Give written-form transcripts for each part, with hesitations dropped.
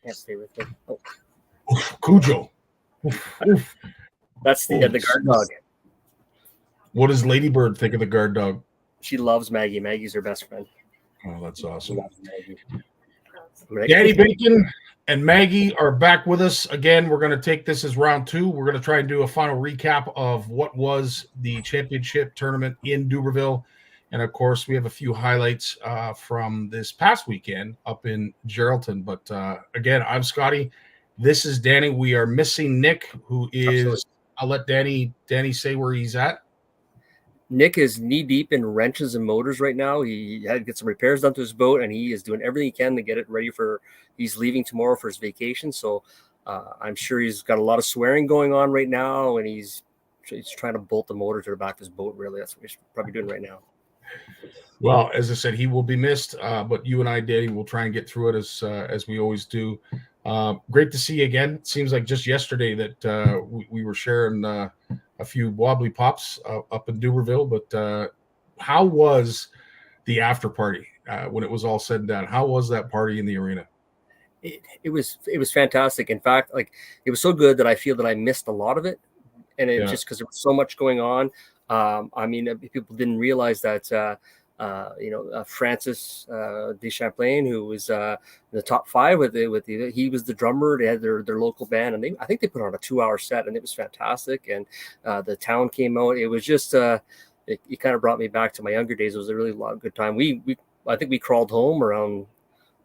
can't stay with me. Oh. Cujo. That's the guard dog. What does Ladybird think of the guard dog? She loves Maggie. Maggie's her best friend. Oh, that's awesome. Maggie. Danny Bacon and Maggie are back with us again. We're going to take this as round 2. We're going to try and do a final recap of what was the championship tournament in Dubreuilville. And, of course, we have a few highlights from this past weekend up in Geraldton. But, again, I'm Scottie. This is Danny. We are missing Nick, who is Absolutely. I'll let Danny say where he's at. Nick is knee-deep in wrenches and motors right now. He had to get some repairs done to his boat, and he is doing everything he can to get it ready for – he's leaving tomorrow for his vacation. So I'm sure he's got a lot of swearing going on right now, and he's trying to bolt the motor to the back of his boat, really. That's what he's probably doing right now. Well, as I said, he will be missed, but you and I, Danny, will try and get through it as we always do. Great to see you again. It seems like just yesterday that we were sharing a few wobbly pops up in Dubreuilville, but how was the after party when it was all said and done? How was that party in the arena? It was fantastic. In fact, like it was so good that I feel that I missed a lot of it, and just because there was so much going on. I mean, people didn't realize that, Francis de Champlain, who was in the top 5 he was the drummer. They had their local band, and I think they put on a 2-hour set, and it was fantastic. And the town came out. It was just, it kind of brought me back to my younger days. It was a really good time. I think we crawled home around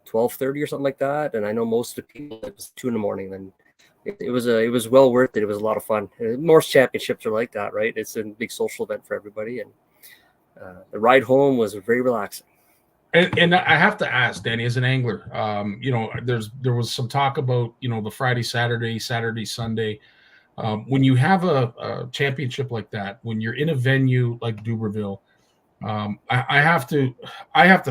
12:30 or something like that. And I know most of the people, it was 2 a.m. and it was well worth it. It was a lot of fun. Most championships are like that, right? It's a big social event for everybody, and the ride home was very relaxing. And I have to ask, Danny, as an angler, there was some talk about the Friday, Saturday, Sunday. When you have a championship like that, when you're in a venue like Dubreuilville, I have to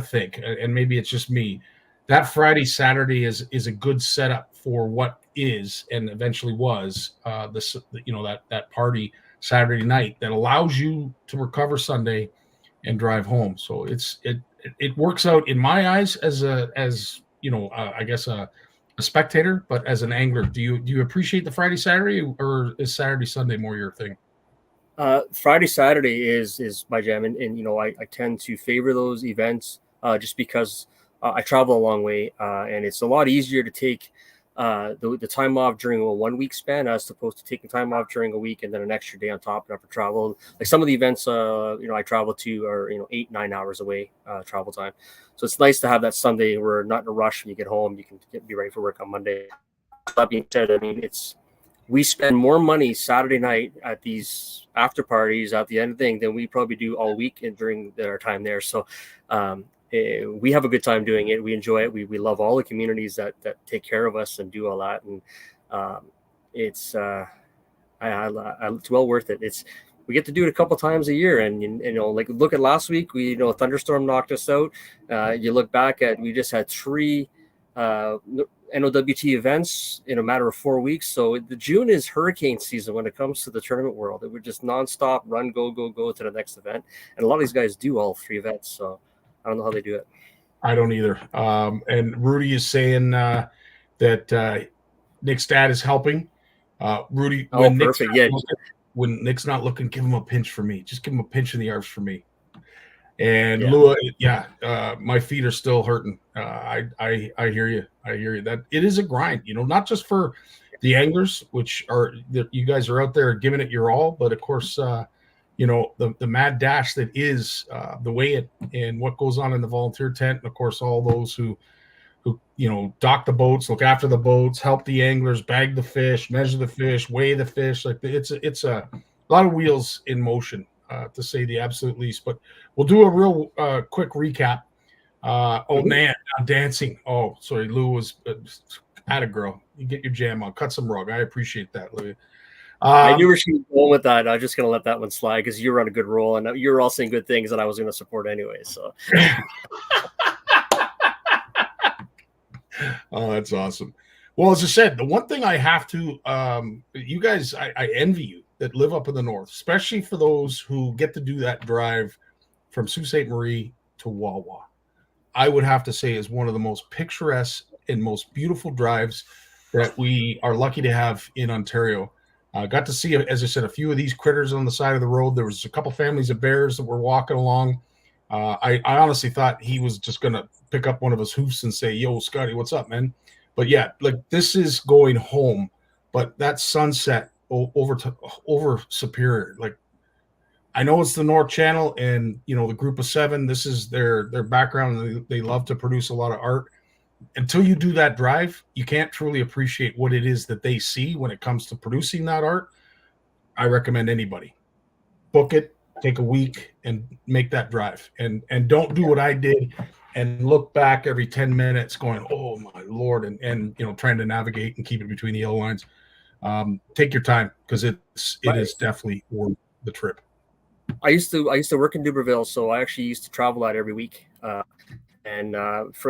think, and maybe it's just me, that Friday, Saturday is a good setup for what is and eventually was that party Saturday night that allows you to recover Sunday and drive home. So it works out in my eyes as I guess a spectator, but as an angler, do you appreciate the Friday, Saturday, or is Saturday, Sunday more your thing? Friday, Saturday is my jam, and I tend to favor those events just because I travel a long way, and it's a lot easier to take the time off during a 1 week span as opposed to taking time off during a week and then an extra day on top and for travel. Like some of the events, I travel to are 8-9 hours away travel time, so it's nice to have that Sunday where you're not in a rush when you get home. You can be ready for work on Monday. That being said, I mean we spend more money Saturday night at these after parties at the end of the thing than we probably do all week and during our time there. So we have a good time doing it. We enjoy it. We love all the communities that take care of us and do all that. And it's well worth it. We get to do it a couple times a year. And, like look at last week, a thunderstorm knocked us out. You look back we just had 3 NOWT events in a matter of 4 weeks. So the June is hurricane season when it comes to the tournament world. It would just nonstop run, go to the next event. And a lot of these guys do all 3 events. So I don't know how they do it. I don't either. And Rudy is saying that Nick's dad is helping. Rudy, when Nick's not looking, give him a pinch for me. Just give him a pinch in the arms for me. And Lua, my feet are still hurting. I hear you. That it is a grind, not just for the anglers, which are you guys are out there giving it your all, but of course, the mad dash that is the weigh-in and what goes on in the volunteer tent, and of course all those who dock the boats, look after the boats, help the anglers bag the fish, measure the fish, weigh the fish. Like it's a lot of wheels in motion, to say the absolute least. But we'll do a real quick recap. Man, I'm dancing. Oh, sorry, Lou was atta girl. You get your jam on. Cut some rug. I appreciate that, Lou. I knew where she was going with that. I was just going to let that one slide because you were on a good roll and you were all saying good things that I was going to support anyway. So, oh, that's awesome. Well, as I said, the one thing I have to, you guys, I envy you that live up in the north, especially for those who get to do that drive from Sault Ste. Marie to Wawa. I would have to say is one of the most picturesque and most beautiful drives that we are lucky to have in Ontario. Got to see, as I said, a few of these critters on the side of the road. There was a couple families of bears that were walking along. I honestly thought he was just going to pick up one of his hoofs and say, "Yo, Scotty, what's up, man?" But yeah, like this is going home. But that sunset over Superior, like I know it's the North Channel and the Group of Seven. This is their background. They love to produce a lot of art. Until you do that drive, you can't truly appreciate what it is that they see when it comes to producing that art. I recommend anybody book it, take a week, and make that drive. And don't do what I did and look back every 10 minutes, going, "Oh my Lord," and trying to navigate and keep it between the yellow lines. Take your time because it is definitely worth the trip. I used to work in Dubreuilville, so I actually used to travel out every week. And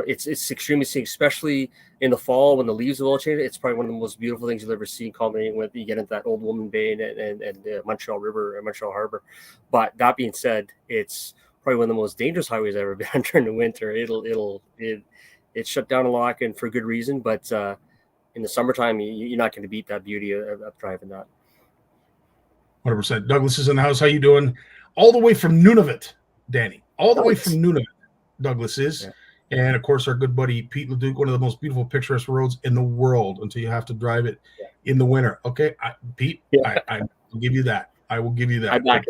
it's extremely scenic, especially in the fall when the leaves will change. It's probably one of the most beautiful things you'll ever see, culminating with you get into that Old Woman Bay and the Montreal River and Montreal Harbor. But that being said, it's probably one of the most dangerous highways I've ever been on during the winter. It's shut down a lot, and for good reason. But in the summertime, you're not going to beat that beauty of driving that. 100%. Douglas is in the house. How you doing? All the way from Nunavut, Danny. All the way from Nunavut. Douglas is, and of course our good buddy Pete Leduc, one of the most beautiful picturesque roads in the world until you have to drive it in the winter. Okay, Pete, I will give you that. I will give you that. But,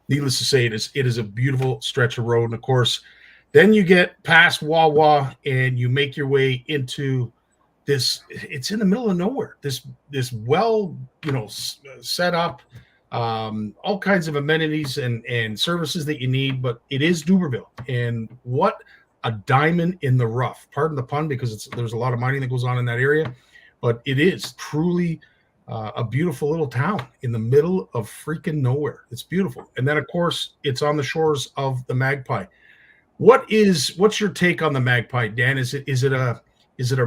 needless to say, it is a beautiful stretch of road, and of course, then you get past Wawa and you make your way into this. It's in the middle of nowhere. This well, set up. All kinds of amenities and services that you need, but it is Dubreuilville, and what a diamond in the rough. Pardon the pun, because there's a lot of mining that goes on in that area, but it is truly a beautiful little town in the middle of freaking nowhere. It's beautiful, and then of course it's on the shores of the Magpie. What's your take on the Magpie, Dan? Is it a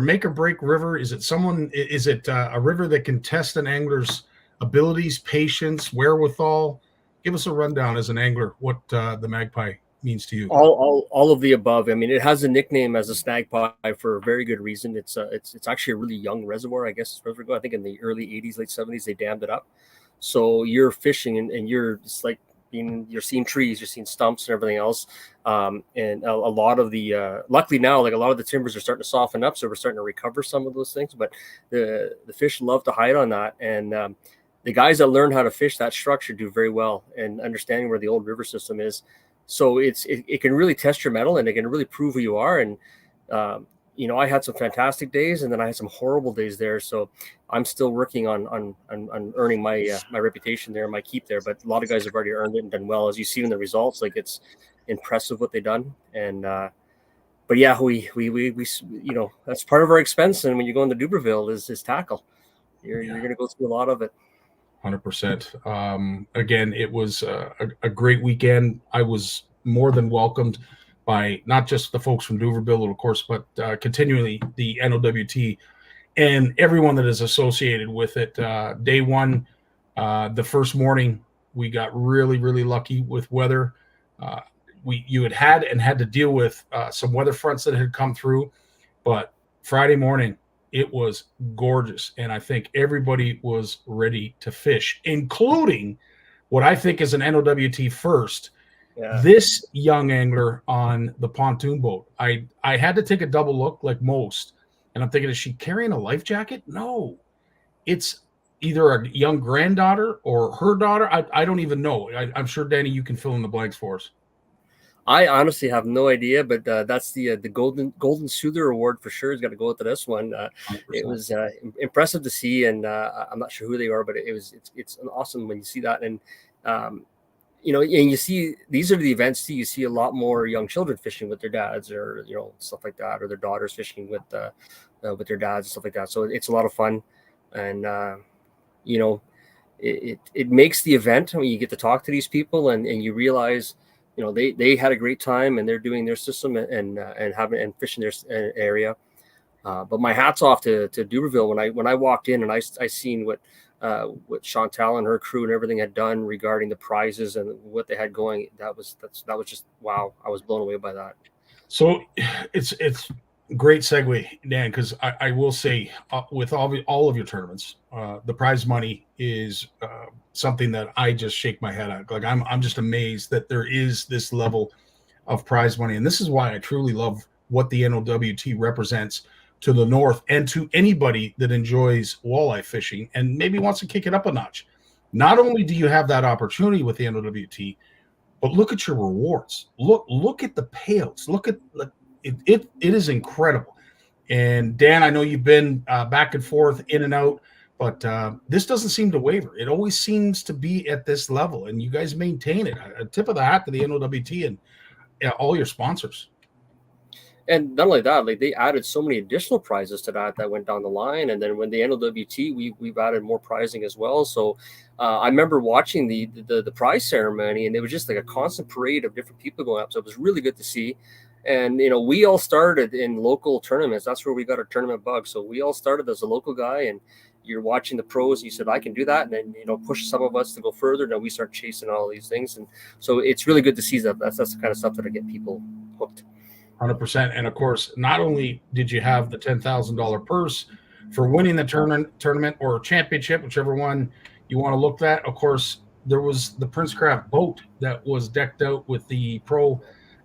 make or break river? Is it a river that can test an angler's abilities, patience, wherewithal? Give us a rundown as an angler what the Magpie means to you. All of the above. I mean, it has a nickname as a snag pie for a very good reason. It's actually a really young reservoir, I guess. I think in the early 80s, late 70s, they dammed it up. So you're fishing and you're just like you're seeing trees, you're seeing stumps and everything else. And a lot of the luckily now, like a lot of the timbers are starting to soften up, so we're starting to recover some of those things. But the fish love to hide on that, and the guys that learn how to fish that structure do very well and understanding where the old river system is. So it can really test your mettle and it can really prove who you are. And, I had some fantastic days and then I had some horrible days there. So I'm still working on earning my reputation there, my keep there. But a lot of guys have already earned it and done well. As you see in the results, like it's impressive what they've done. And, but yeah, we that's part of our expense. And when you go into Dubreuilville is tackle. You're going to go through a lot of it. 100%. Again, it was a great weekend. I was more than welcomed by not just the folks from Dubreuilville, of course, but continually the NOWT and everyone that is associated with it. Day one, the first morning, we got really, really lucky with weather. You had to deal with some weather fronts that had come through, but Friday morning, it was gorgeous, and I think everybody was ready to fish, including what I think is an NOWT first. Yeah. This young angler on the pontoon boat. I had to take a double look like most, and I'm thinking, is she carrying a life jacket? No. It's either a young granddaughter or her daughter. I don't even know. I'm sure, Danny, you can fill in the blanks for us. I honestly have no idea, but that's the Golden Soother Award for sure. Has got to go to this one. It was impressive to see, and I'm not sure who they are, but it's awesome when you see that. And and you see these are the events too. You see a lot more young children fishing with their dads, or stuff like that, or their daughters fishing with their dads and stuff like that. So it's a lot of fun, and it makes the event when you get to talk to these people and you realize. They had a great time and they're doing their system and fishing their area. But my hat's off to Dubreuilville when I walked in and I seen what Chantal and her crew and everything had done regarding the prizes and what they had going. That was just wow. I was blown away by that. So it's great segue, Dan, because I will say with all of your tournaments, the prize money is something that I just shake my head at. Like I'm just amazed that there is this level of prize money, and this is why I truly love what the NOWT represents to the north and to anybody that enjoys walleye fishing and maybe wants to kick it up a notch. Not only do you have that opportunity with the NOWT, but look at your rewards. Look at the payouts. Look at it is incredible. And Dan, I know you've been back and forth, in and out, but this doesn't seem to waver. It always seems to be at this level, and you guys maintain it. A tip of the hat to the NOWT and all your sponsors. And not only that, like they added so many additional prizes to that went down the line. And then when the NOWT, we've added more prizing as well. So I remember watching the prize ceremony, and it was just like a constant parade of different people going up. So it was really good to see. And we all started in local tournaments. That's where we got our tournament bug. So we all started as a local guy, and you're watching the pros. And you said, I can do that, and then push some of us to go further. And then we start chasing all these things, and so it's really good to see that. That's the kind of stuff that'll get people hooked. 100%. And of course, not only did you have the $10,000 purse for winning the tournament or championship, whichever one you want to look at. Of course, there was the Princecraft boat that was decked out with the Pro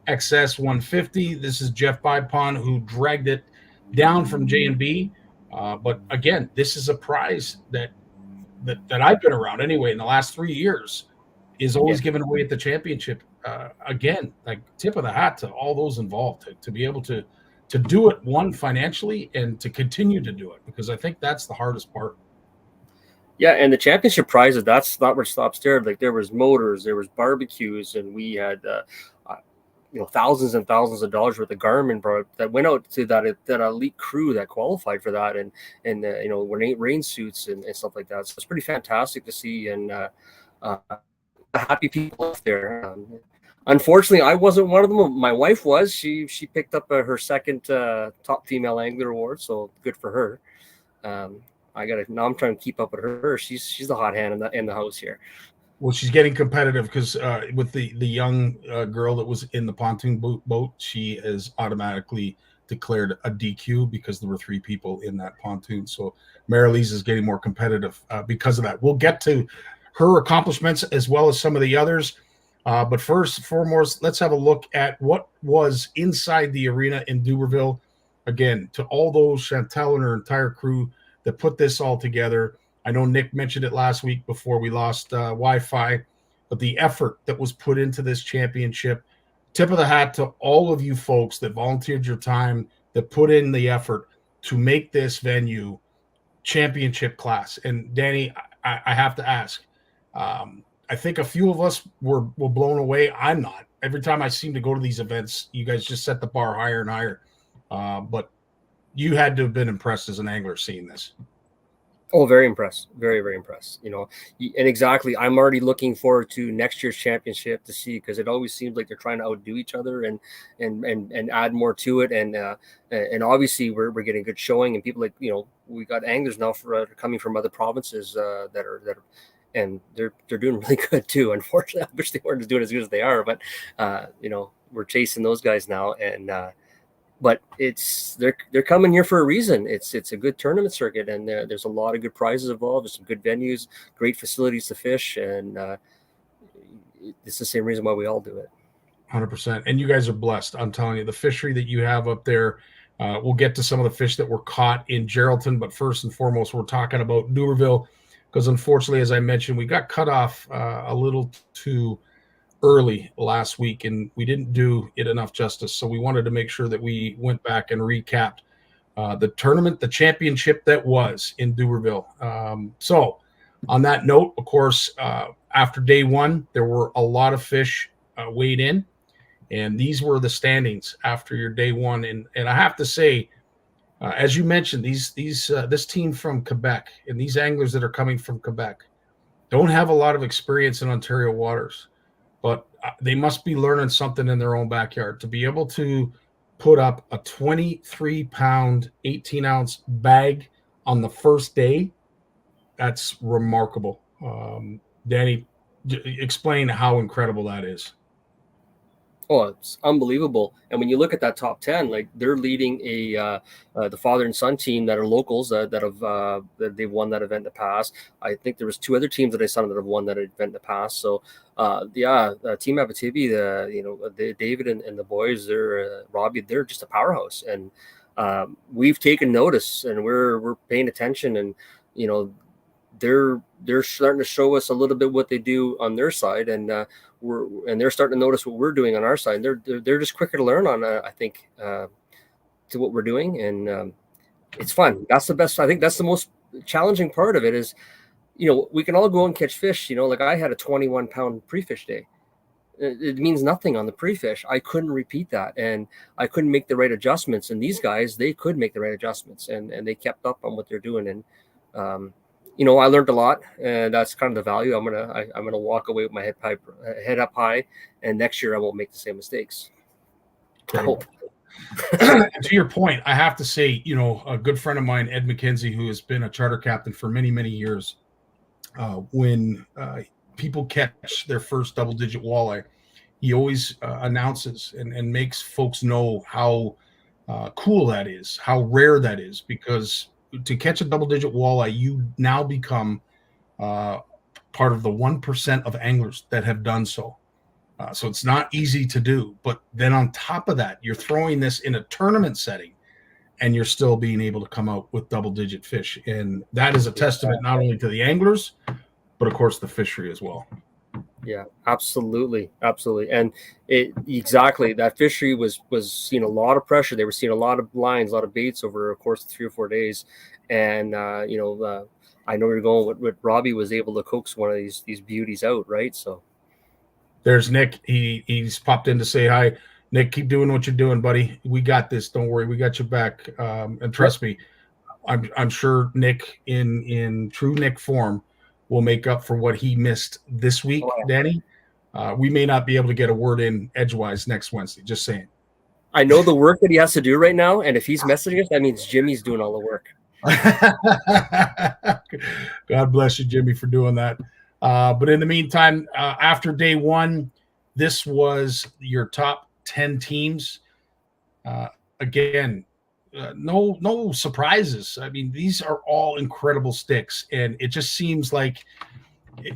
XS 150. This is Jeff Bipon who dragged it down from J&B. But again, this is a prize that I've been around anyway in the last 3 years is always given away at the championship. Again, like tip of the hat to all those involved to be able to do it, one, financially, and to continue to do it, because I think that's the hardest part. Yeah, and the championship prizes, that's not where it stops there. Like there was motors, there was barbecues, and we had thousands and thousands of dollars worth of Garmin that went out to that elite crew that qualified for that, and rain suits and stuff like that. So it's pretty fantastic to see, and happy people out there. Unfortunately, I wasn't one of them. My wife was. She picked up her second top female angler award, so good for her. Now I'm trying to keep up with her. She's the hot hand in the house here. Well, she's getting competitive because with the young girl that was in the pontoon boat, she is automatically declared a DQ because there were 3 people in that pontoon. So Marilise is getting more competitive because of that. We'll get to her accomplishments as well as some of the others. But first and foremost, let's have a look at what was inside the arena in Dubreuilville. Again, to all those, Chantel and her entire crew that put this all together. I know Nick mentioned it last week before we lost Wi-Fi, but the effort that was put into this championship, tip of the hat to all of you folks that volunteered your time, that put in the effort to make this venue championship class. And Danny, I have to ask, I think a few of us were blown away. I'm not. Every time I seem to go to these events, you guys just set the bar higher and higher. But you had to have been impressed as an angler seeing this. Oh, very impressed. Very, very impressed. And exactly, I'm already looking forward to next year's championship to see, because it always seems like they're trying to outdo each other and add more to it. And obviously we're getting good showing, and people we got anglers now coming from other provinces that are and they're doing really good too. Unfortunately, I wish they weren't doing as good as they are, but we're chasing those guys now, and but they're coming here for a reason. It's a good tournament circuit, and there's a lot of good prizes involved. There's some good venues, great facilities to fish, and it's the same reason why we all do it. 100%. And you guys are blessed. I'm telling you, the fishery that you have up there. We'll get to some of the fish that were caught in Geraldton, but first and foremost, we're talking about Dubreuilville, because unfortunately, as I mentioned, we got cut off a little too early last week, and we didn't do it enough justice. So we wanted to make sure that we went back and recapped the tournament, the championship that was in Dubreuilville. So on that note, of course, after day one, there were a lot of fish weighed in, and these were the standings after your day one. And I have to say, as you mentioned, this team from Quebec and these anglers that are coming from Quebec don't have a lot of experience in Ontario waters, but they must be learning something in their own backyard to be able to put up a 23-pound, 18-ounce bag on the first day. That's remarkable. Danny, explain how incredible that is. Oh, it's unbelievable. And when you look at that top 10, like they're leading the father and son team that are locals that they've won that event in the past. I think there was two other teams that I saw that have won that event in the past. So Team Abitibi, David and the boys, they're Robbie, they're just a powerhouse. And we've taken notice and we're paying attention, and you know, they're starting to show us a little bit what they do on their side, and they're starting to notice what we're doing on our side. They're just quicker to learn on, I think, to what we're doing, and it's fun. That's the best. I think that's the most challenging part of it is, we can all go and catch fish. Like I had a 21-pound pre-fish day. It means nothing on the pre-fish. I couldn't repeat that, and I couldn't make the right adjustments. And these guys, they could make the right adjustments, and they kept up on what they're doing. And I learned a lot, and that's kind of the value. I'm gonna walk away with my head up high, and next year I won't make the same mistakes. I hope. To your point, I have to say, a good friend of mine, Ed McKenzie, who has been a charter captain for many, many years, when people catch their first double-digit walleye, he always announces and makes folks know how cool that is, how rare that is, because to catch a double-digit walleye, you now become part of the 1% of anglers that have done so. So it's not easy to do. But then on top of that, you're throwing this in a tournament setting, and you're still being able to come out with double-digit fish. And that is a testament not only to the anglers, but of course the fishery as well. Yeah, absolutely. And exactly, that fishery was seeing a lot of pressure. They were seeing a lot of lines, a lot of baits over a course of 3 or 4 days. And I know you're going with Robbie was able to coax one of these beauties out, right? So there's Nick. He's popped in to say hi. Nick, keep doing what you're doing, buddy. We got this. Don't worry, we got your back. And trust me, I'm sure Nick in true Nick form will make up for what he missed this week, Danny. We may not be able to get a word in edgewise next Wednesday. Just saying. I know the work that he has to do right now, and if he's messaging us, that means Jimmy's doing all the work. God bless you, Jimmy, for doing that. But in the meantime, after day one, this was your top 10 teams. Again, no surprises. I mean, these are all incredible sticks, and it just seems like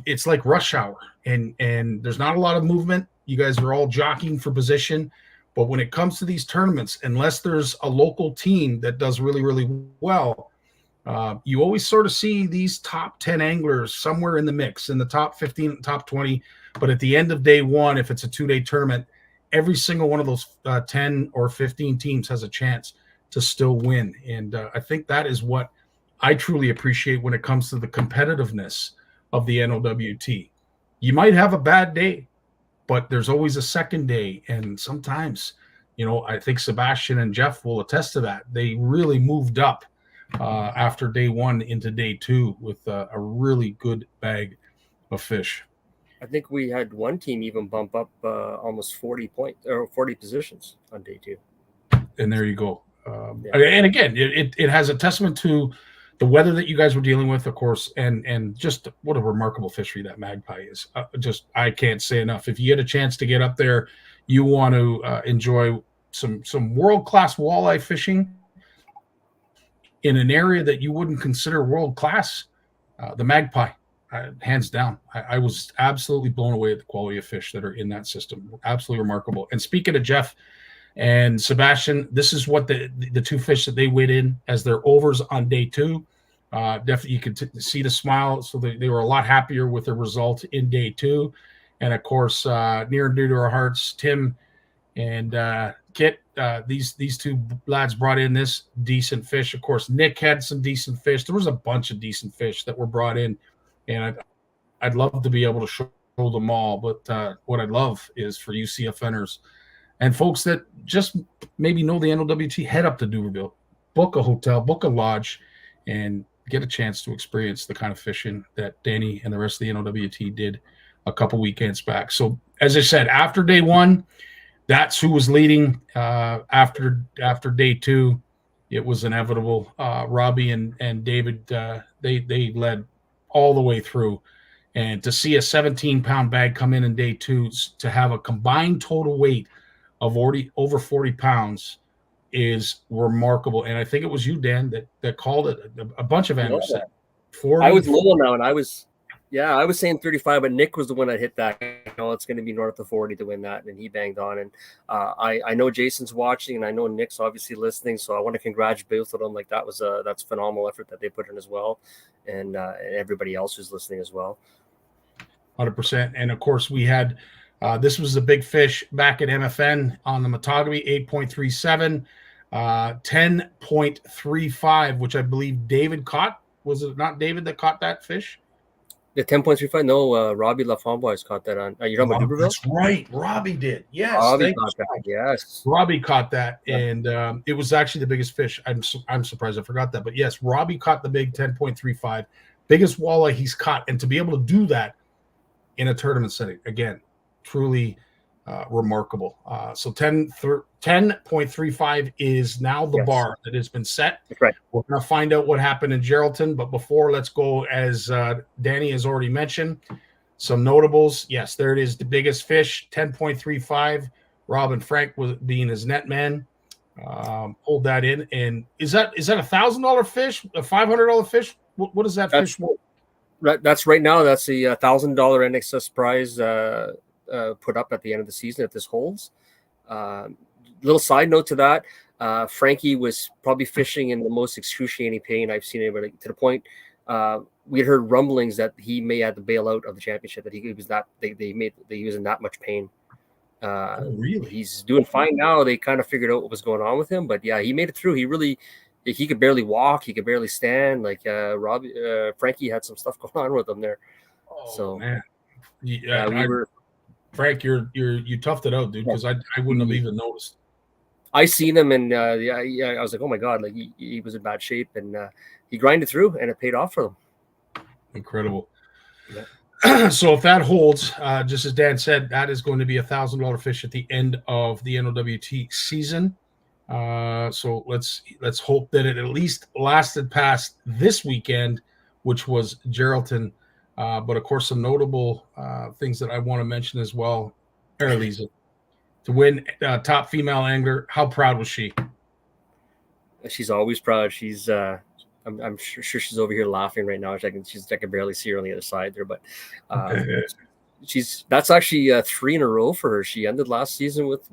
it's like rush hour, and there's not a lot of movement. You guys are all jockeying for position, but when it comes to these tournaments, unless there's a local team that does really, really well, you always sort of see these top 10 anglers somewhere in the mix, in the top 15, top 20. But at the end of day one, if it's a 2-day tournament, every single one of those 10 or 15 teams has a chance to still win. And I think that is what I truly appreciate when it comes to the competitiveness of the NOWT. You might have a bad day, but there's always a second day. And sometimes, I think Sebastian and Jeff will attest to that. They really moved up after day one into day two with a really good bag of fish. I think we had one team even bump up almost 40 positions on day two. And there you go. And again, it has a testament to the weather that you guys were dealing with, of course, and just what a remarkable fishery that magpie is. I can't say enough. If you get a chance to get up there, you want to enjoy some world-class walleye fishing in an area that you wouldn't consider world-class. The magpie, hands down. I was absolutely blown away at the quality of fish that are in that system. Absolutely remarkable. And speaking of Jeff and Sebastian, this is what the two fish that they weighed in as their overs on day two. Definitely, you could see the smile. So they were a lot happier with the result in day two. And of course, near and dear to our hearts, Tim and Kit, these two lads brought in this decent fish. Of course, Nick had some decent fish. There was a bunch of decent fish that were brought in, and I'd love to be able to show them all. But what I'd love is for you CFNers and folks that just maybe know the NOWT, head up to Dubreuilville, book a hotel, book a lodge, and get a chance to experience the kind of fishing that Danny and the rest of the NOWT did a couple weekends back. So as I said, after day one, that's who was leading. After day two, it was inevitable. Robbie and David, they led all the way through. And to see a 17-pound bag come in day two, to have a combined total weight of over 40 pounds is remarkable. And I think it was you, Dan, that called it. A bunch of anglers said 40. I was low now, and I was saying 35, but Nick was the one that hit that. It's going to be north of 40 to win that, and he banged on. And I know Jason's watching, and I know Nick's obviously listening, so I want to congratulate both of them. Like that's a phenomenal effort that they put in as well, and everybody else who's listening as well. 100%. And of course, we had this was the big fish back at MFN on the Matagami, 8.37, 10.35, which I believe David caught. Was it not David that caught that fish? The 10.35? No, Robbie LaFamboise caught that on. You're talking about Dubreuilville? That's right. Robbie did. Yes. Robbie caught that. Yes. Robbie caught that. Yeah. And it was actually the biggest fish. I'm surprised I forgot that. But yes, Robbie caught the big 10.35. Biggest walleye he's caught. And to be able to do that in a tournament setting, again, truly remarkable. So 10.35 is now the bar that has been set. That's right. We're going to find out what happened in Geraldton, but before, let's go, as Danny has already mentioned, some notables. Yes, there it is, the biggest fish, 10.35. Robin Frank was being his net man. Pulled that in. And is that $1,000 fish, a $500 fish? What is that fish worth? That's right now. That's the $1,000 NXS prize put up at the end of the season if this holds. Little side note to that, Frankie was probably fishing in the most excruciating pain I've seen anybody, to the point we had heard rumblings that he may have to bail out of the championship, that he was that he was in that much pain. Really? He's doing fine now. They kind of figured out what was going on with him, but yeah, he made it through. He could barely walk. He could barely stand. Like Frankie had some stuff going on with him there. Oh, so man. Frank, you toughed it out, dude, because I wouldn't have even noticed. I seen him, and I was like, oh my god, like he was in bad shape, and he grinded through, and it paid off for them. Incredible. Yeah. So if that holds, just as Dan said, that is going to be $1,000 fish at the end of the NOWT season. So let's hope that it at least lasted past this weekend, which was Geraldton. But of course, some notable things that I want to mention as well. Aralisa, to win top female angler. How proud was she? She's always proud. She's I'm sure she's over here laughing right now. I can barely see her on the other side there, but that's actually 3 in a row for her. She ended last season with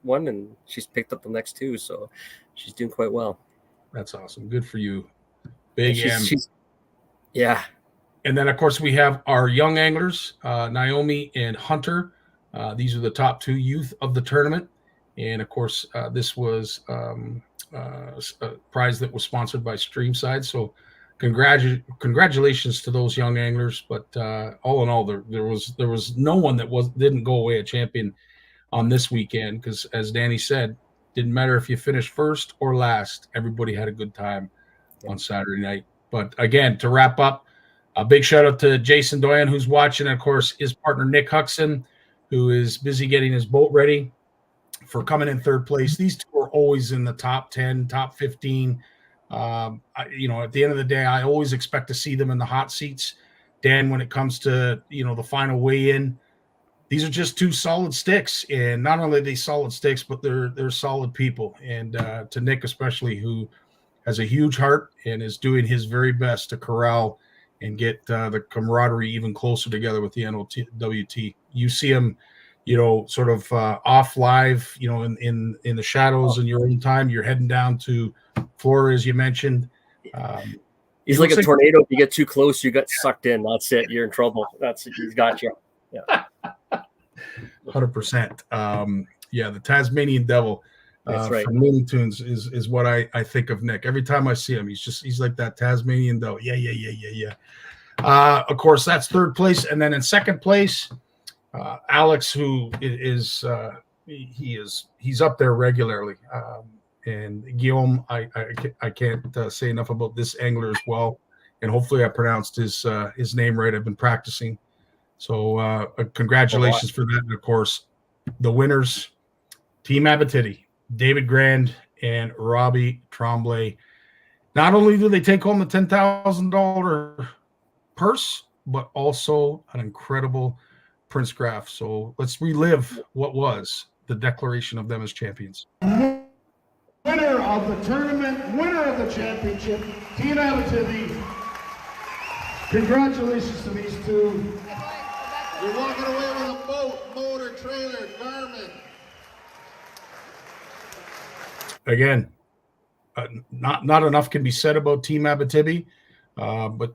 one, and she's picked up the next 2, so she's doing quite well. That's awesome. Good for you, Big M. Yeah. And then, of course, we have our young anglers, Naomi and Hunter. These are the top 2 youth of the tournament. And, of course, this was a prize that was sponsored by Streamside. So congratulations to those young anglers. But all in all, there was no one that didn't go away a champion on this weekend, because, as Danny said, didn't matter if you finished first or last. Everybody had a good time on Saturday night. But, again, to wrap up, a big shout out to Jason Doyen, who's watching, and of course his partner Nick Huckson, who is busy getting his boat ready, for coming in 3rd place. These 2 are always in the top 10, top 15. At the end of the day, I always expect to see them in the hot seats. Dan, when it comes to the final weigh-in, these are just 2 solid sticks, and not only are they solid sticks, but they're solid people. And to Nick especially, who has a huge heart and is doing his very best to corral and get the camaraderie even closer together with the NOWT. You see him, sort of off live, in the shadows in your own time. You're heading down to Florida, as you mentioned. He's like a tornado. If you get too close, you get sucked in. That's it. You're in trouble. He's got you. Yeah. 100%. The Tasmanian Devil. That's right. From Looney Tunes is what I think of Nick. Every time I see him, he's like that Tasmanian Devil. Yeah. Of course, that's 3rd place, and then in 2nd place, Alex, who is he's up there regularly, and Guillaume. I can't say enough about this angler as well, and hopefully I pronounced his name right. I've been practicing, so congratulations for that. And of course, the winners, Team Abitibi. David Grand and Robbie Tremblay. Not only do they take home the $10,000 purse, but also an incredible Prince Graph. So let's relive what was the declaration of them as champions. Winner of the tournament, winner of the championship, Team Abitibi. Congratulations to these two. You're walking away with a boat, motor, trailer, Garmin. Again, not enough can be said about Team Abitibi, but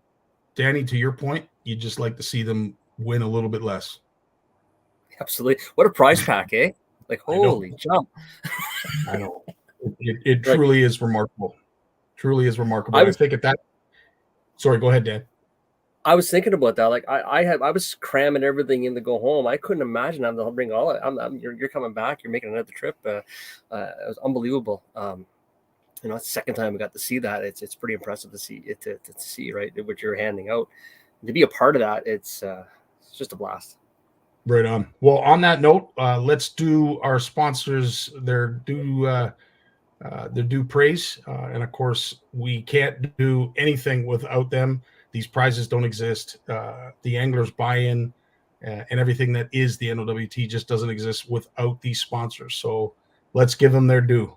Danny, to your point, you just like to see them win a little bit less. Absolutely. What a prize pack, eh? Like, holy jump. I know. It truly is remarkable. Truly is remarkable. I think at that. Sorry, go ahead, Dan. I was thinking about that. Like, I was cramming everything in to go home. I couldn't imagine having to bring all. You're coming back. You're making another trip. It was unbelievable. It's the second time we got to see that. It's pretty impressive to see it to see, right, what you're handing out. And to be a part of that, it's just a blast. Right on. Well, on that note, let's do our sponsors their due praise, and of course, we can't do anything without them. These prizes don't exist. The anglers buy-in and everything that is the NOWT just doesn't exist without these sponsors. So let's give them their due.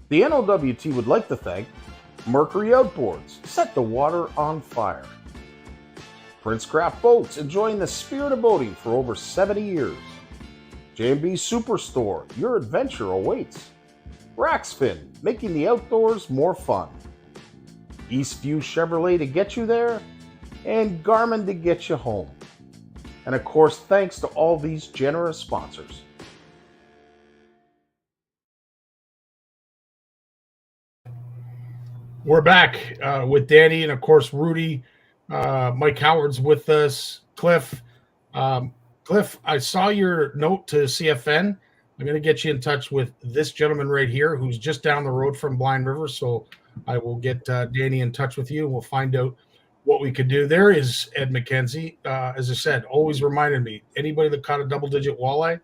The NOWT would like to thank Mercury Outboards, set the water on fire. Prince Craft Boats, enjoying the spirit of boating for over 70 years. J&B Superstore, your adventure awaits. Racksfin, making the outdoors more fun. Eastview Chevrolet to get you there, and Garmin to get you home. And of course, thanks to all these generous sponsors. We're back with Danny and, of course, Rudy. Mike Howard's with us. Cliff, I saw your note to CFN. I'm going to get you in touch with this gentleman right here who's just down the road from Blind River. So I will get Danny in touch with you. We'll find out what we could do. There is Ed McKenzie. As I said, always reminded me, anybody that caught a double-digit walleye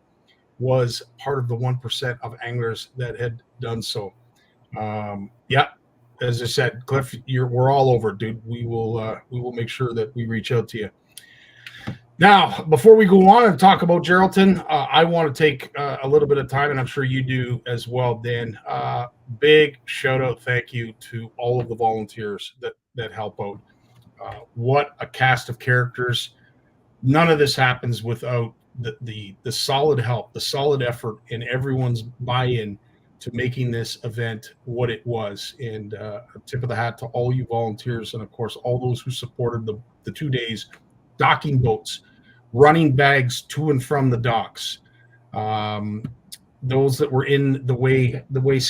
was part of the 1% of anglers that had done so. Yeah. As I said, Cliff, we're all over, dude. We will make sure that we reach out to you. Now, before we go on and talk about Geraldton, I want to take a little bit of time, and I'm sure you do as well, Dan. Big shout out, thank you to all of the volunteers that help out. What a cast of characters! None of this happens without the solid help, the solid effort, and everyone's buy-in to making this event what it was. And a tip of the hat to all you volunteers, and of course all those who supported the 2 days, docking boats, running bags to and from the docks, those that were in the way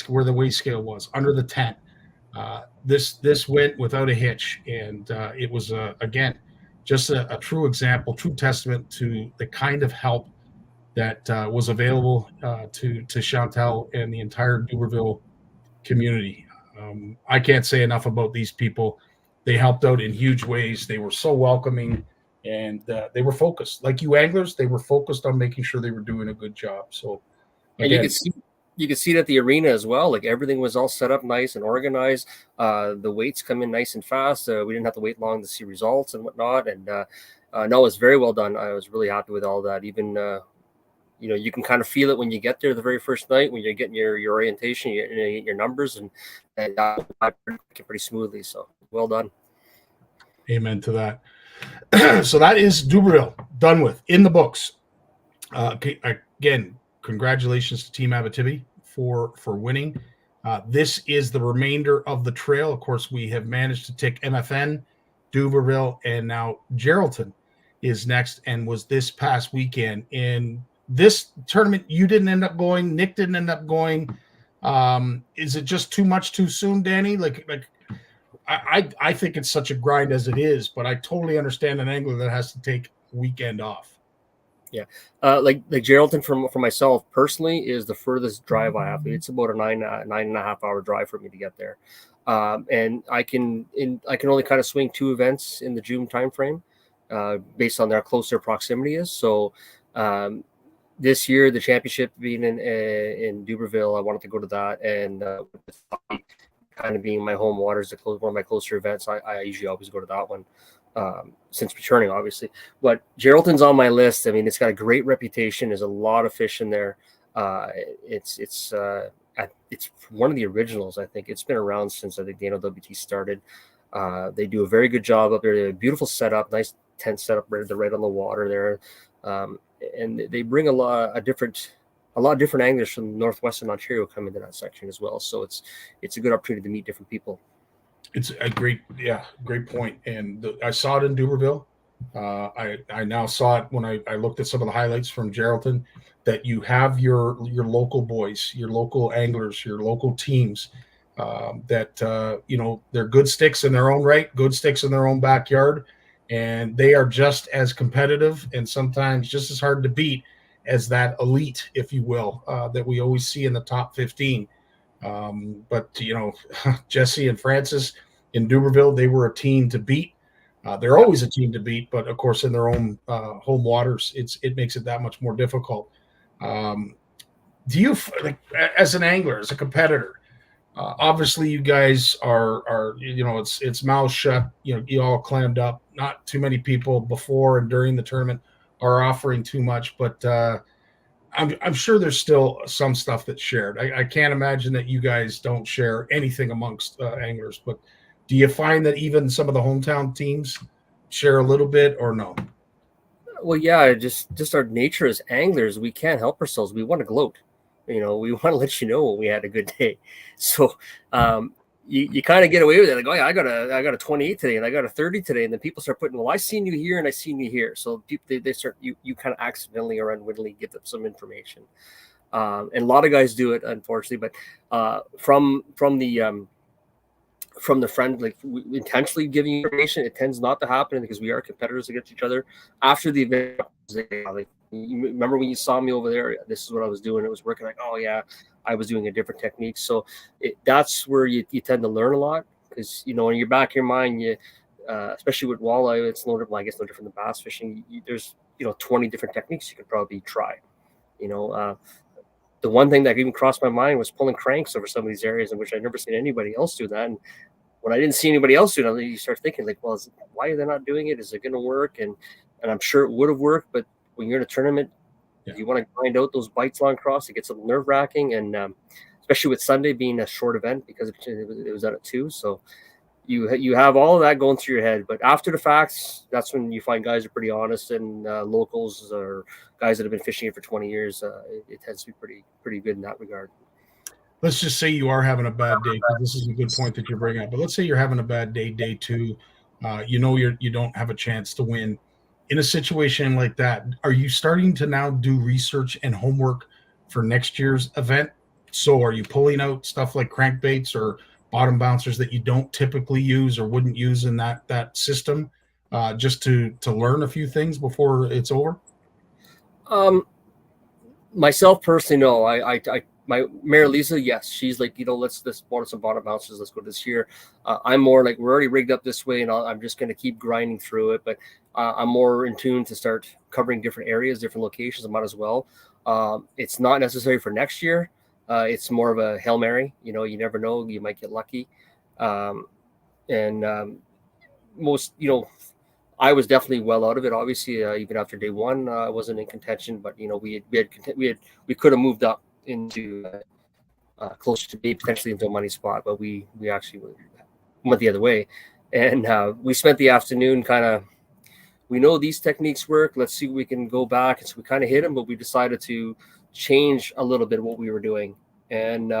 where the weigh scale was, under the tent. This went without a hitch, and it was again just a true example, true testament to the kind of help that was available to Chantal and the entire Dubreuilville community. I can't say enough about these people. They helped out in huge ways. They were so welcoming, and they were focused. Like you anglers, they were focused on making sure they were doing a good job. So, again, and you could see it at the arena as well. Like everything was all set up nice and organized. The weights come in nice and fast. We didn't have to wait long to see results and whatnot. And no, it's very well done. I was really happy with all that. Even you can kind of feel it when you get there the very first night, when you're getting your orientation, you get your numbers, and that pretty smoothly. So well done. Amen to that. So that is Dubreuilville done with, in the books. Again, congratulations to Team Abitibi for winning. This is the remainder of the trail. Of course, we have managed to tick MFN, Dubreuilville, and now Geraldton is next, and was this past weekend. In this tournament, you didn't end up going. Nick didn't end up going. Is it just too much too soon, Danny? I think it's such a grind as it is, but I totally understand an angler that has to take a weekend off. Yeah, like Geraldton for myself personally is the furthest drive I have. It's about a 9.5 hour drive for me to get there, and I can only kind of swing 2 events in the June timeframe, based on how close their proximity is. So, this year the championship being in Dubreuilville, I wanted to go to that, and kind of being my home waters, one of my closer events, I usually always go to that one. Since returning, obviously, but Geraldton's on my list. I mean, it's got a great reputation. There's a lot of fish in there. It's one of the originals. I think it's been around since I think the NOWT started. They do a very good job up there. They have a beautiful setup, nice tent setup right on the water there, and they bring a lot of different anglers from northwestern Ontario come into that section as well. So it's a good opportunity to meet different people. It's a great point. And I saw it in Dubreuilville. I now saw it when I looked at some of the highlights from Geraldton, that you have your local boys, your local anglers, your local teams, that they're good sticks in their own right, good sticks in their own backyard, and they are just as competitive and sometimes just as hard to beat as that elite, if you will, that we always see in the top 15. But Jesse and Francis in Dubreuilville, they were a team to beat. They're always a team to beat, but of course in their own home waters, it makes it that much more difficult. Do you, like, as an angler, as a competitor, obviously you guys are it's mouth shut, you all clammed up. Not too many people before and during the tournament are offering too much, but I'm sure there's still some stuff that's shared. I can't imagine that you guys don't share anything amongst anglers, but do you find that even some of the hometown teams share a little bit, or no? Well, yeah, just our nature as anglers, we can't help ourselves. We want to gloat. We want to let you know when we had a good day. So, you kind of get away with it. Like, oh yeah, I got a 28 today, and I got a 30 today, and then people start putting, well, I seen you here and I seen you here. So people, they start, you kind of accidentally or unwittingly give them some information. And a lot of guys do it, unfortunately, but from the friend, like, intentionally giving information, it tends not to happen because we are competitors against each other. After the event, like, you remember when you saw me over there, this is what I was doing. It was working. Like, oh yeah, I was doing a different technique. So that's where you tend to learn a lot, because in your back of your mind, especially with walleye, it's no different. I guess no different than bass fishing. There's 20 different techniques you could probably try. The one thing that even crossed my mind was pulling cranks over some of these areas in which I'd never seen anybody else do that. And when I didn't see anybody else do it, you start thinking, like, well, why are they not doing it? Is it going to work? And I'm sure it would have worked, but when you're in a tournament, you want to grind out those bites long cross. It gets a little nerve wracking, and especially with Sunday being a short event because it was out at 2. So you have all of that going through your head. But after the facts, that's when you find guys are pretty honest, and locals or guys that have been fishing it for 20 years. It tends to be pretty good in that regard. Let's just say you are having a bad day. This is a good point that you're bringing up. But let's say you're having a bad day, day 2. You don't have a chance to win. In a situation like that, are you starting to now do research and homework for next year's event? So are you pulling out stuff like crankbaits or bottom bouncers that you don't typically use or wouldn't use in that system, just to learn a few things before it's over? Myself personally, no. My Mary Lisa, yes, she's like, let's order some bottom bouncers. Let's go this year. I'm more like, we're already rigged up this way, and I'm just going to keep grinding through it. But I'm more in tune to start covering different areas, different locations. I might as well. It's not necessary for next year. It's more of a Hail Mary. You never know. You might get lucky. Most, I was definitely well out of it. Obviously, even after day 1, I wasn't in contention. But we could have moved up into closer to be potentially into a money spot, but we actually went the other way, and we spent the afternoon we know these techniques work. Let's see if we can go back. And so we kind of hit them, but we decided to change a little bit what we were doing, and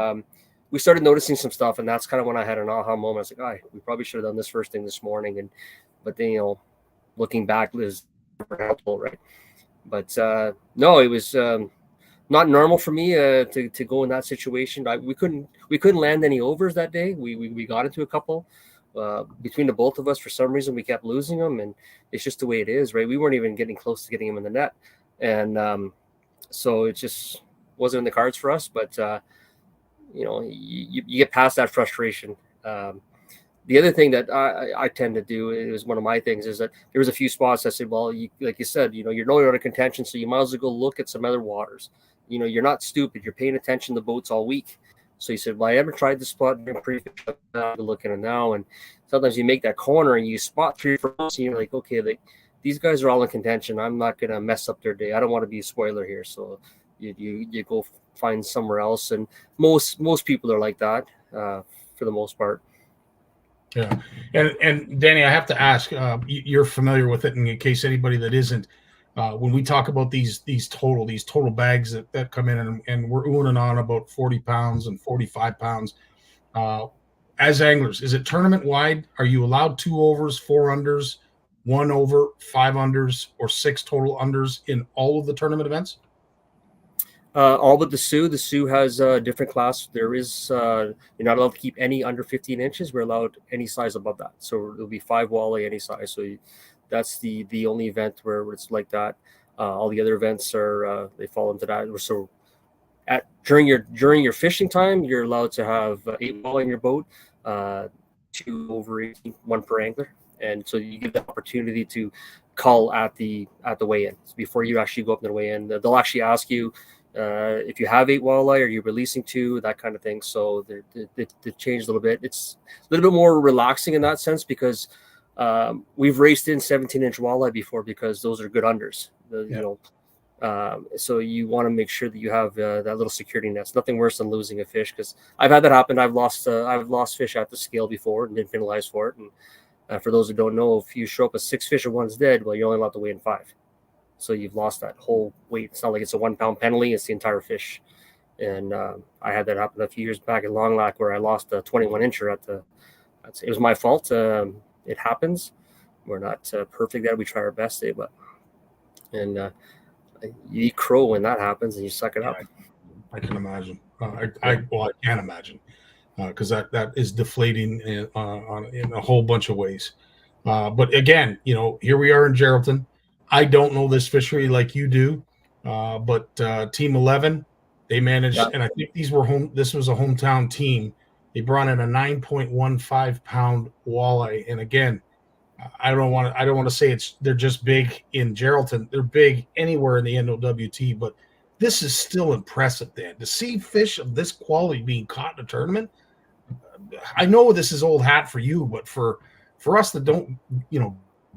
we started noticing some stuff, and that's kind of when I had an aha moment. I was like, we probably should have done this first thing this morning, but then looking back is helpful, right? But no, it was not normal for me to go in that situation. We couldn't land any overs that day. We got into a couple between the both of us. For some reason, we kept losing them, and it's just the way it is, right? We weren't even getting close to getting them in the net. And so it just wasn't in the cards for us. But you get past that frustration. The other thing that I tend to do, it was one of my things, is that there was a few spots I said, well, like you said, you're knowing out of contention, so you might as well go look at some other waters. You're not stupid. You're paying attention to boats all week. So you said, well, I haven't tried this spot during pre-fish. I'm looking at it now. And sometimes you make that corner and you spot 3 for us, and you're like, okay, these guys are all in contention. I'm not going to mess up their day. I don't want to be a spoiler here. So you go find somewhere else. And most people are like that for the most part. Yeah. And Danny, I have to ask, you're familiar with it, in case anybody that isn't, when we talk about these total bags that come in, and we're oohing and on about 40 pounds and 45 pounds, as anglers, is it tournament wide? Are you allowed 2 overs, 4 unders, 1 over, 5 unders, or 6 total unders in all of the tournament events? All but the Sioux. The Sioux has a different class. There is you're not allowed to keep any under 15 inches. We're allowed any size above that. So it'll be 5 walleye any size. So that's the only event where it's like that. All the other events are they fall into that. So during your fishing time, you're allowed to have 8 walleye in your boat, 2 over 18, 1 per angler, and so you give the opportunity to call at the weigh-in. So before you actually go up to the weigh-in, they'll actually ask you. If you have 8 walleye, are you releasing 2, that kind of thing. So they changed a little bit. It's a little bit more relaxing in that sense, because we've raced in 17-inch walleye before, because those are good unders. So you want to make sure that you have that little security net. It's nothing worse than losing a fish, because I've had that happen. I've lost fish at the scale before and been penalized for it. And for those who don't know, if you show up with 6 fish and one's dead, well, you're only allowed to weigh in 5. So you've lost that whole weight. It's not like it's a 1 pound penalty; it's the entire fish. And I had that happen a few years back in Long Lac, where I lost a 21 incher it was my fault. It happens. We're not perfect at it. We try our best, but you eat crow when that happens, and you suck it up. I can imagine. I can't imagine, because that is deflating in a whole bunch of ways. But again, here we are in Geraldton. I don't know this fishery like you do, but Team 11, they managed, and I think this was a hometown team. They brought in a 9.15 pound walleye, and again, I don't want to say they're just big in Geraldton. They're big anywhere in the NOWT, but this is still impressive, Dan. To see fish of this quality being caught in a tournament, I know this is old hat for you, but for us that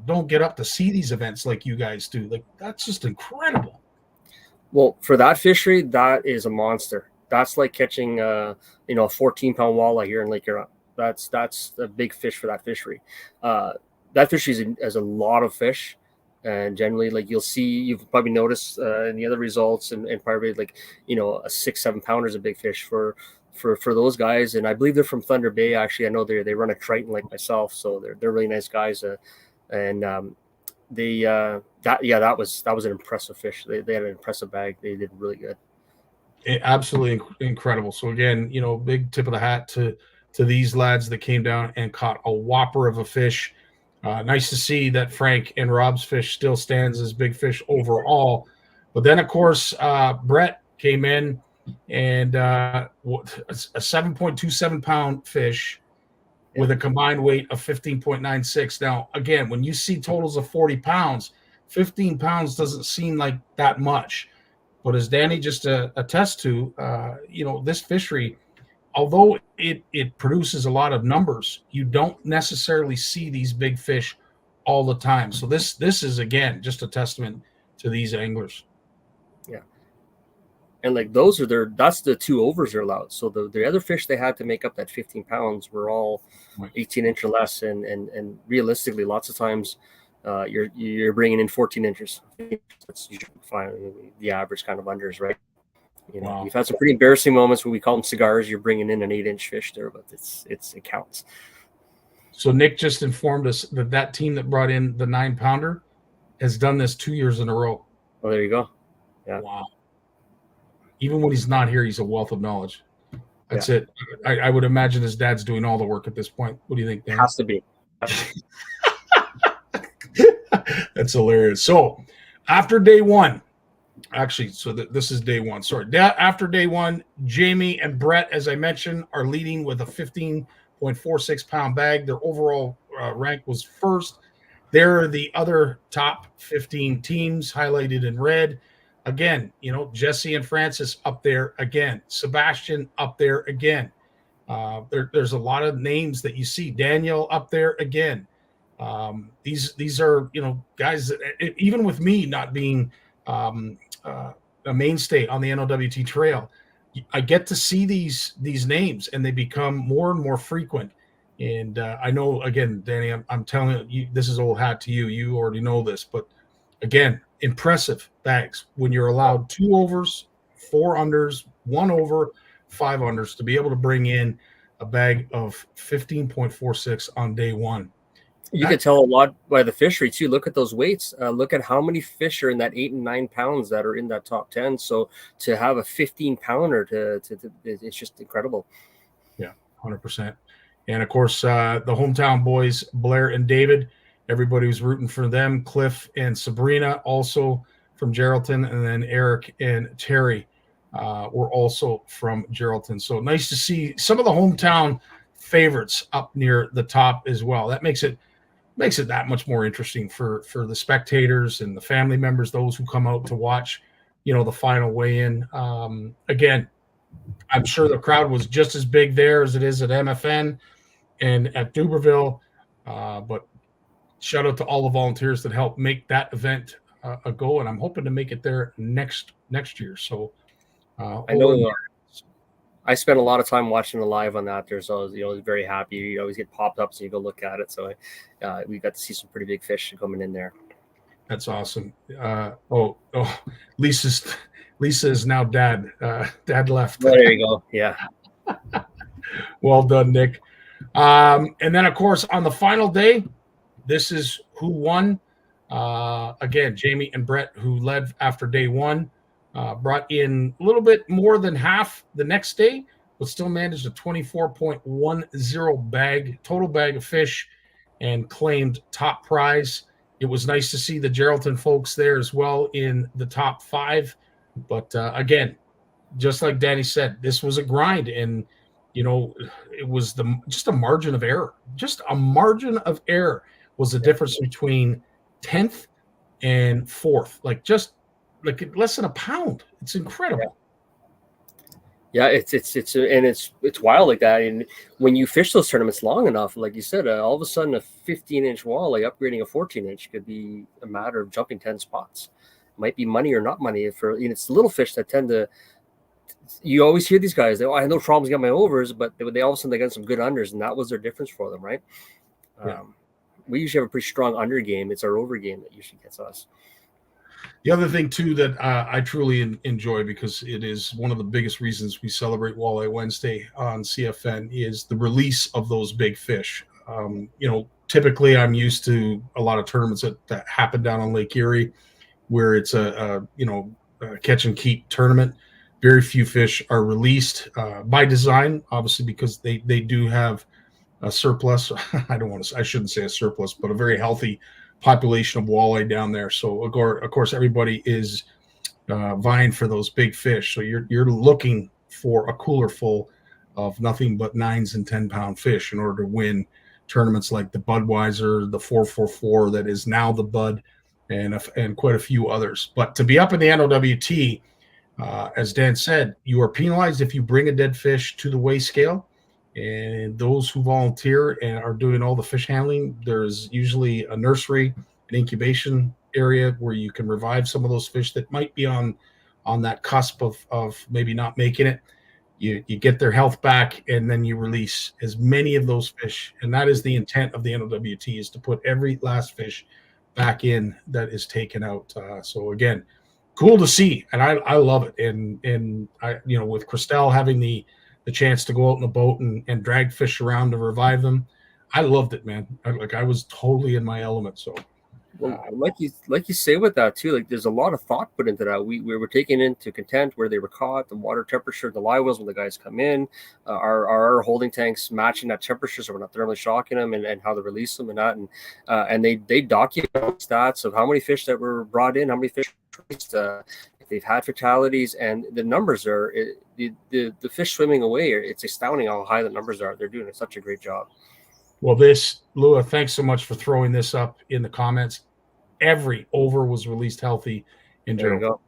don't get up to see these events like you guys do, like, that's just incredible. Well, for that fishery, that is a monster. That's like catching a 14-pound walleye here in Lake Huron. That's a big fish for that fishery. That fishery has a lot of fish, and generally, like, you've probably noticed in the other results, and probably like a 6-7 pounder is a big fish for those guys. And I believe they're from Thunder Bay. Actually, I know they run a Triton like myself, so they're really nice guys. And that was an impressive fish. They had an impressive bag. They did really good. Absolutely incredible. So again, big tip of the hat to these lads that came down and caught a whopper of a fish. Nice to see that Frank and Rob's fish still stands as big fish overall. But then, of course, Brett came in and a 7.27 pound fish with a combined weight of 15.96. Now, again, when you see totals of 40 pounds, 15 pounds doesn't seem like that much. But as Danny just attests to, this fishery, although it produces a lot of numbers, you don't necessarily see these big fish all the time. So this is, again, just a testament to these anglers. Yeah. And like that's the 2 overs are allowed. So the other fish they had to make up that 15 pounds were all 18 inch or less. And realistically, lots of times you're bringing in 14 inches. That's usually the average kind of unders, right? Wow. You've had some pretty embarrassing moments when we call them cigars. You're bringing in an 8-inch fish there, but it counts. So Nick just informed us that team that brought in the 9-pounder has done this 2 years in a row. Oh, there you go. Yeah. Wow. Even when he's not here, he's a wealth of knowledge. That's it. I would imagine his dad's doing all the work at this point. What do you think, Dan? Has to be. That's hilarious. So after day 1, Actually, so this is day one. Sorry. After day one, Jamie and Brett, as I mentioned, are leading with a 15.46 pound bag. Their overall rank was first. There are the other top 15 teams highlighted in red. Again, Jesse and Francis up there again. Sebastian up there again. There's a lot of names that you see. Daniel up there again. These are guys that, even with me not being a mainstay on the NOWT Trail, I get to see these names, and they become more and more frequent. And I know, again, Danny, I'm telling you, this is old hat to you. You already know this, but again, impressive bags when you're allowed 2 overs, 4 unders, 1 over, 5 unders to be able to bring in a bag of 15.46 on day one. You can tell a lot by the fishery too. Look at those weights. Look at how many fish are in that 8 and 9 pounds that are in that top 10. So to have a 15 pounder, it's just incredible. Yeah, 100%. And of course, the hometown boys, Blair and David, everybody was rooting for them. Cliff and Sabrina, also from Geraldton, and then Eric and Terry were also from Geraldton. So nice to see some of the hometown favorites up near the top as well. That makes it that much more interesting for the spectators and the family members, those who come out to watch, the final weigh-in. Again, I'm sure the crowd was just as big there as it is at MFN and at Dubreuilville. But shout out to all the volunteers that helped make that event a go, and I'm hoping to make it there next year. So I know I spent a lot of time watching the live on that. There's always, very happy. You always get popped up, so you go look at it. So we got to see some pretty big fish coming in there. That's awesome. Lisa is now dad. Dad left. Oh, there you go. Yeah. Well done, Nick. And then, of course, on the final day, this is who won. Again, Jamie and Brett, who led after day one, brought in a little bit more than half the next day, but still managed a 24.10 total bag of fish, and claimed top prize. It was nice to see the Geraldton folks there as well in the top 5. But again, just like Danny said, this was a grind, and it was just a margin of error. Just a margin of error was the difference between 10th and 4th. Like less than a pound. It's incredible. Yeah, it's wild like that. And when you fish those tournaments long enough, like you said, all of a sudden a 15-inch walleye upgrading a 14-inch could be a matter of jumping 10 spots. Might be money or not money. It's the little fish that tend to. You always hear these guys. I have no problems getting my overs, but they all of a sudden they got some good unders, and that was their difference for them, right? Yeah. We usually have a pretty strong under game. It's our over game that usually gets us. The other thing, too, that I truly enjoy, because it is one of the biggest reasons we celebrate Walleye Wednesday on CFN, is the release of those big fish. Typically I'm used to a lot of tournaments that happen down on Lake Erie, where it's a catch and keep tournament. Very few fish are released by design, obviously, because they do have a surplus. I shouldn't say a surplus, but a very healthy population of walleye down there. So of course everybody is vying for those big fish. So you're looking for a cooler full of nothing but 9s and 10-pound fish in order to win tournaments like the Budweiser, the 444 that is now the Bud, and quite a few others. But to be up in the NOWT, as Dan said, you are penalized if you bring a dead fish to the weigh scale. And those who volunteer and are doing all the fish handling, there's usually a nursery, an incubation area where you can revive some of those fish that might be on that cusp of maybe not making it. You get their health back, and then you release as many of those fish. And that is the intent of the NOWT, is to put every last fish back in that is taken out. So again, cool to see, and I love it. And I, with Christelle having the chance to go out in the boat and drag fish around to revive them, I loved it, man. I was totally in my element. So, well, like you say with that too, like there's a lot of thought put into that. We were taking into content where they were caught, the water temperature, the live wells when the guys come in, our holding tanks matching that temperature, so we're not thermally shocking them, and how to release them and that, and they document stats of how many fish that were brought in, how many fish released. They've had fatalities, and the numbers are the fish swimming away. It's astounding how high the numbers are. They're doing such a great job. Well, Lua, thanks so much for throwing this up in the comments. Every over was released healthy in Geraldton. There you go.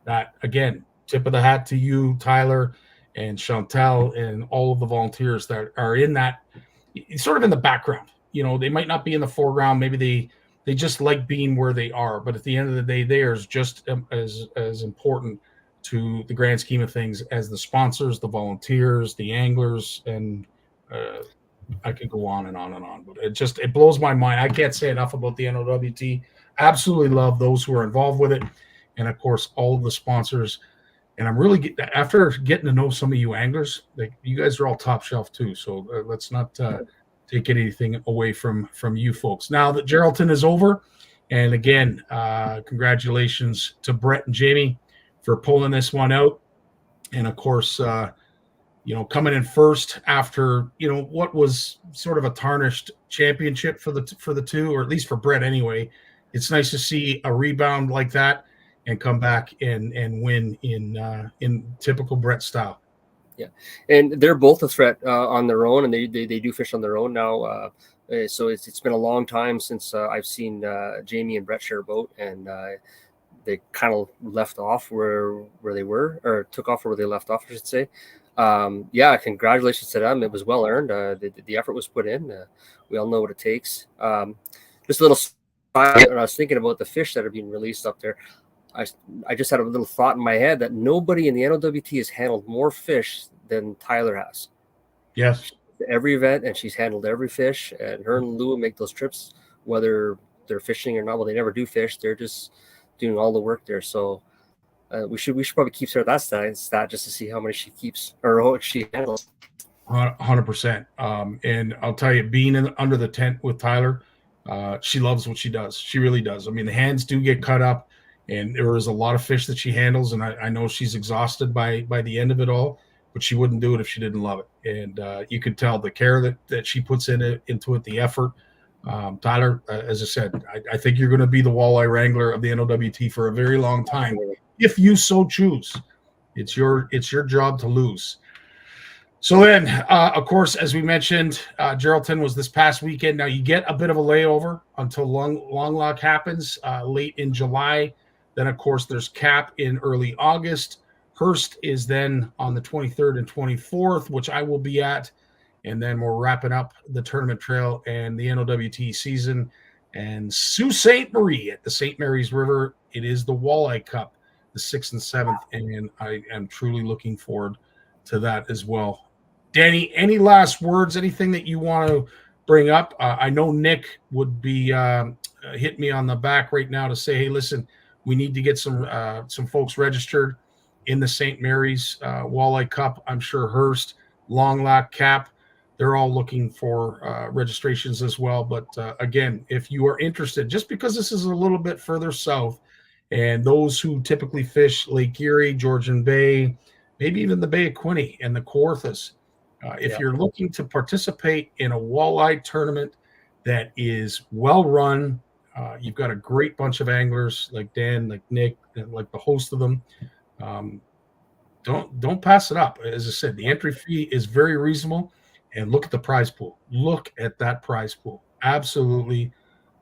That, again, tip of the hat to you, Tyler, and Chantel, and all of the volunteers that are in that, sort of in the background. You know, they might not be in the foreground. Maybe they just like being where they are. But at the end of the day, they are just as important to the grand scheme of things as the sponsors, the volunteers, the anglers, and I could go on and on and on. But it blows my mind. I can't say enough about the NOWT. Absolutely love those who are involved with it. And, of course, all of the sponsors. And I'm really after getting to know some of you anglers, like, you guys are all top shelf too. So let's not take anything away from you folks. Now that Geraldton is over, and again, congratulations to Brett and Jamie for pulling this one out. And, of course, coming in first after, what was sort of a tarnished championship for the two, or at least for Brett anyway. It's nice to see a rebound like that and come back and win in typical Brett style. Yeah, and they're both a threat on their own, and they do fish on their own now. So it's been a long time since I've seen Jamie and Brett share a boat, and they kind of left off where they were, or took off where they left off, I should say. Congratulations to them. It was well earned. The effort was put in. We all know what it takes. Just a little side, when I was thinking about the fish that are being released up there, I just had a little thought in my head that nobody in the NOWT has handled more fish than Tyler has. Yes. Every event, and she's handled every fish. And her and Lua make those trips, whether they're fishing or not. Well, they never do fish. They're just doing all the work there. So we should probably keep her that stat just to see how many she keeps or what she handles. 100%. And I'll tell you, being under the tent with Tyler, she loves what she does. She really does. I mean, the hands do get cut up, and there is a lot of fish that she handles, and I know she's exhausted by the end of it all, but she wouldn't do it if she didn't love it. And you could tell the care that she puts into it, the effort. Tyler, as I said, I think you're going to be the walleye wrangler of the NOWT for a very long time, if you so choose. It's your job to lose. So then, of course, as we mentioned, Geraldton was this past weekend. Now you get a bit of a layover until Long Lock happens late in July. Then, of course, there's Cap in early August. Hearst is then on the 23rd and 24th, which I will be at. And then we're wrapping up the tournament trail and the NOWT season. And Sault Ste. Marie at the St. Mary's River. It is the Walleye Cup, the 6th and 7th. And I am truly looking forward to that as well. Danny, any last words, anything that you want to bring up? I know Nick would be hitting me on the back right now to say, hey, listen, we need to get some folks registered in the St. Mary's Walleye Cup. I'm sure Hearst, Long Lock, Cap, they're all looking for registrations as well. But again, if you are interested, just because this is a little bit further south, and those who typically fish Lake Erie, Georgian Bay, maybe even the Bay of Quinte and the Kawarthas, if you're looking to participate in a walleye tournament that is well run, you've got a great bunch of anglers like Dan, like Nick, and like the host of them. Don't pass it up. As I said, the entry fee is very reasonable, and look at the prize pool. Look at that prize pool. Absolutely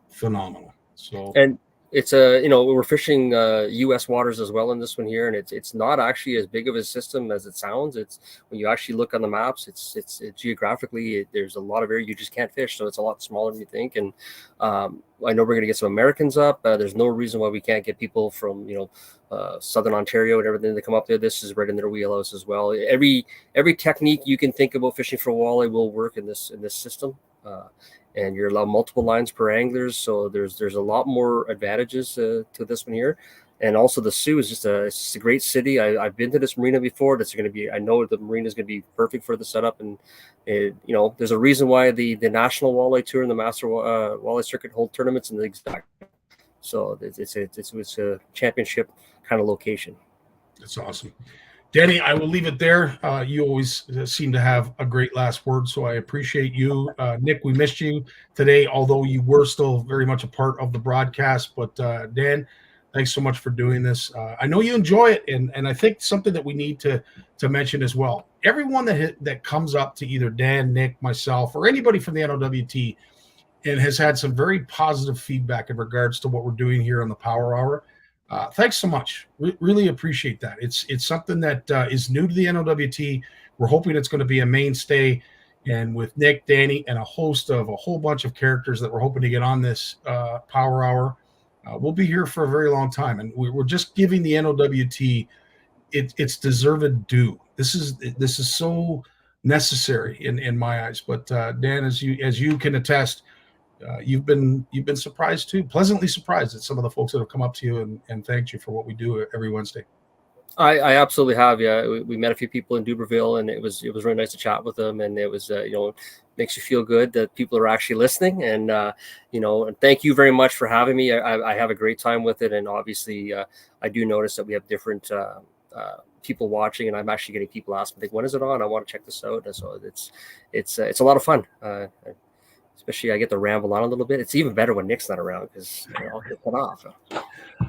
phenomenal. So, and it's we're fishing U.S. waters as well in this one here, and it's not actually as big of a system as it sounds. It's when you actually look on the maps, it's geographically there's a lot of area you just can't fish, so it's a lot smaller than you think. And I know we're going to get some Americans up. There's no reason why we can't get people from Southern Ontario and everything to come up there. This is right in their wheelhouse as well. Every technique you can think about fishing for walleye will work in this system. And you're allowed multiple lines per anglers, so there's a lot more advantages to this one here. And also the Sioux is just a great city. I've been to this marina before. I know the marina is going to be perfect for the setup. And there's a reason why the National Walleye Tour and the Master Walleye Circuit hold tournaments in the exact. So it's a championship kind of location. That's awesome. Danny, I will leave it there. You always seem to have a great last word, so I appreciate you. Nick, we missed you today, although you were still very much a part of the broadcast. But Dan, Thanks so much for doing this. I know you enjoy it, and I think something that we need to mention as well. Everyone that comes up to either Dan, Nick, myself, or anybody from the NOWT and has had some very positive feedback in regards to what we're doing here on the Power Hour. Thanks so much. Really appreciate that. It's something that is new to the NOWT. We're hoping it's going to be a mainstay. And with Nick, Danny, and a whole bunch of characters that we're hoping to get on this Power Hour, we'll be here for a very long time. And we're just giving the NOWT its deserved due. This is so necessary in my eyes. But Dan, as you can attest, you've been surprised too, pleasantly surprised at some of the folks that have come up to you and thanked you for what we do every Wednesday. I absolutely have. Yeah, we met a few people in Dubreuilville, and it was really nice to chat with them. And it was makes you feel good that people are actually listening. And and thank you very much for having me. I have a great time with it, and obviously I do notice that we have different people watching, and I'm actually getting people asking, like, when is it on? I want to check this out. And so it's a lot of fun. Especially I get to ramble on a little bit. It's even better when Nick's not around because I'll get cut off.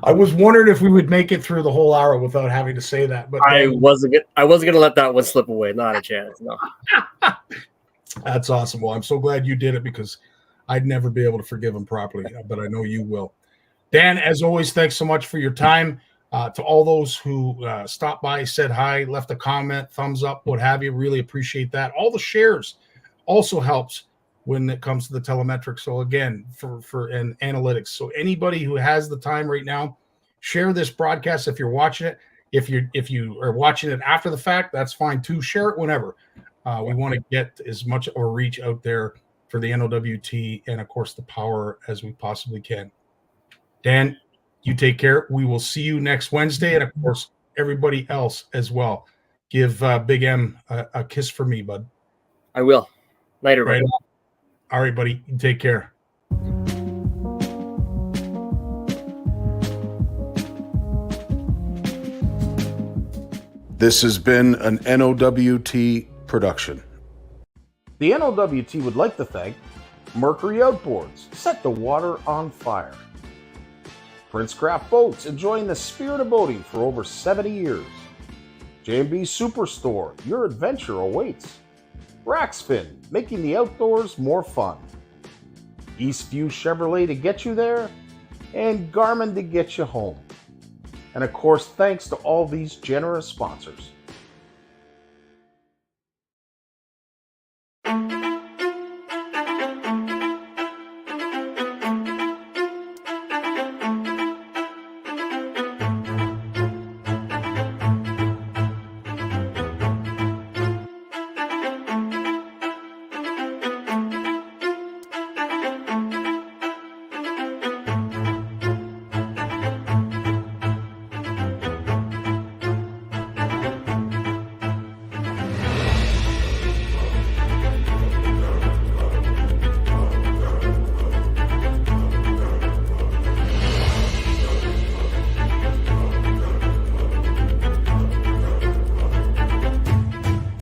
I was wondering if we would make it through the whole hour without having to say that, but I wasn't going to let that one slip away. Not a chance. No. That's awesome. Well, I'm so glad you did it because I'd never be able to forgive him properly, but I know you will. Dan, as always, thanks so much for your time. To all those who stopped by, said hi, left a comment, thumbs up, what have you, really appreciate that. All the shares also helps when it comes to the telemetrics. So again, for and analytics. So anybody who has the time right now, share this broadcast if you're watching it. If you are watching it after the fact, that's fine too. Share it whenever. We want to get as much of a reach out there for the NOWT and of course the Power as we possibly can. Dan, you take care. We will see you next Wednesday, and of course everybody else as well. Give Big M a kiss for me, bud. I will. Later, right. All right, buddy. Take care. This has been an NOWT production. The NOWT would like to thank Mercury Outboards, set the water on fire. Prince Craft Boats, enjoying the spirit of boating for over 70 years. J&B Superstore, your adventure awaits. Rackspin, making the outdoors more fun. Eastview Chevrolet to get you there, and Garmin to get you home. And of course, thanks to all these generous sponsors.